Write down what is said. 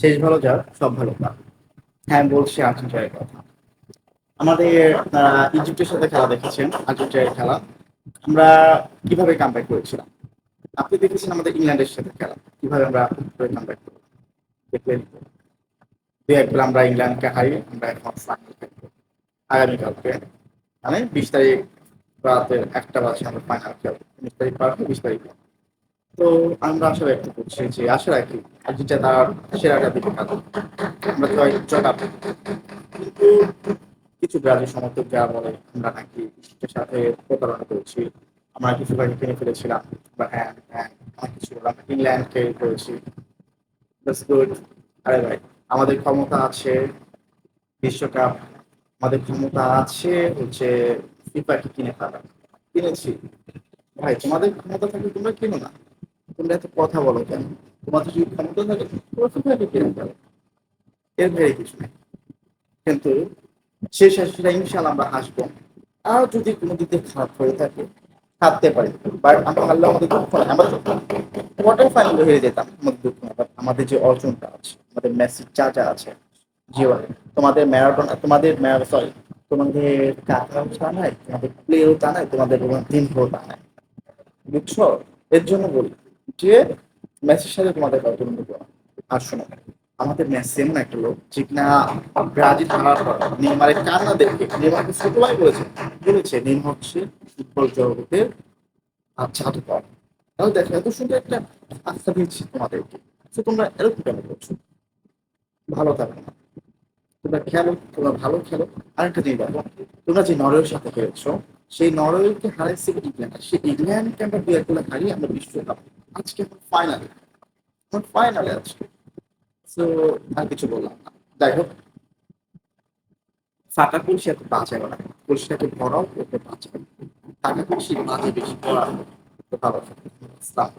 শেষ ভালো যার সব ভালো তার। হ্যাঁ, বলছি আর্জেন্টিনার কথা। আমাদের ইজিপ্টের সাথে খেলা দেখেছেন, আর্জেন্টিনার খেলা। আমরা কিভাবে কামব্যাক করেছিলাম। আপনি দেখেছেন আমাদের ইংল্যান্ডের সাথে খেলা কিভাবে আমরা কামব্যাক করলাম, দেখলেন তো। ২-১ আমরা ইংল্যান্ডকে হারিয়ে আমরা এখন ফাইনাল খেলবো আগামীকালকে, মানে ২০ তারিখ রাতের ১টা বাজে আমরা ফাইনাল খেলবো। ১৯ তারিখ পার হয়ে ২০ তারিখ। তো আমরা আশা ব্যক্ত করছি যে আশা রাখি আর্জেন্টিনা তার সেরাটা দিকে খেলবে, আমরা জয় লাভ করবো। কিন্তু কিছু ব্রাজিল সমর্থক যারা বলে আমরা নাকি ইজিপ্টের সাথে প্রতারণা করেছি, আমরা কিছু বাড়ি কিনে ফেলেছিলাম, বা হ্যাঁ হ্যাঁ অনেক কিছু বলে আমরা ইংল্যান্ডকে করেছি। That's good. আরে ভাই, আমাদের ক্ষমতা আছে বিশ্বকাপ, আমাদের ক্ষমতা আছে হচ্ছে ফিফাকে কিনে ফেলা, কিনেছি। ভাই তোমাদের ক্ষমতা থাকলে তোমরা কিনো না, তোমরা এত কথা বলো কেন? তোমাদের যদি ক্ষমতা থাকে তোমরা ফিফাকে কিনে ফেলো, এর ভেবে কিছু নেই। কিন্তু শেষ সেটা ইনশাল্লাহ আমরা হাসবো। আর যদি কোনো দিক দিয়ে খারাপ হয়ে থাকে হারতে পারি, বাট আমরা হারলে আমাদের দুঃখ নয়, আমরা কোয়ার্টার ফাইনালে হেরে যেতাম, আমাদের দুঃখ নয়। But আমাদের যে অর্জনটা আছে, আমাদের মেসি যা যা আছে জীবনে, তোমাদের ম্যারাডোনা, তোমাদের সরি, তোমাদের কাকাও তা নাই, তোমাদের প্লেও তা নাই, তোমাদের দিনভো তা নাই, বুঝছো? এর জন্য বলি যে মেসির সাথে তোমাদের কাউকে তুলনা করো না। আর শোনো, আমাদের মেসি এমন একটা লোক যে কিনা ব্রাজিল হারার পর নেইমারের কান্না দেখে নেইমারকে ছোট ভাই বলেছে, বলেছে নেইমার হচ্ছে ফুটবল জগতের জাদুকর। তাহলে দেখো এত সুন্দর একটা আস্থা দিয়েছি তোমাদেরকে, তো তোমরা এরকম কেন করছো? ভালো থাকো না, তোমরা খেলো, তোমরা ভালো খেলো। আরেকটা জিনিস দেখো, তোমরা যে নরওয়ের সাথে খেলেছো, সেই নরওয়েকে হারাইছে ইংল্যান্ড, সেই ইংল্যান্ডকে আমরা ২-১ গোলে হারিয়ে আমরা বিশ্বকাপ আজকে ফাইনালে, এখন ফাইনালে আজকে। তো আর কিছু বললাম না। যাই হোক, ফাটা কলসি এত বাঁচে না, কলসিটাকে ভরাও করতে বাঁচে, টাকা কলসি বাজে বেশি ভরা ভালো। আসসালাম।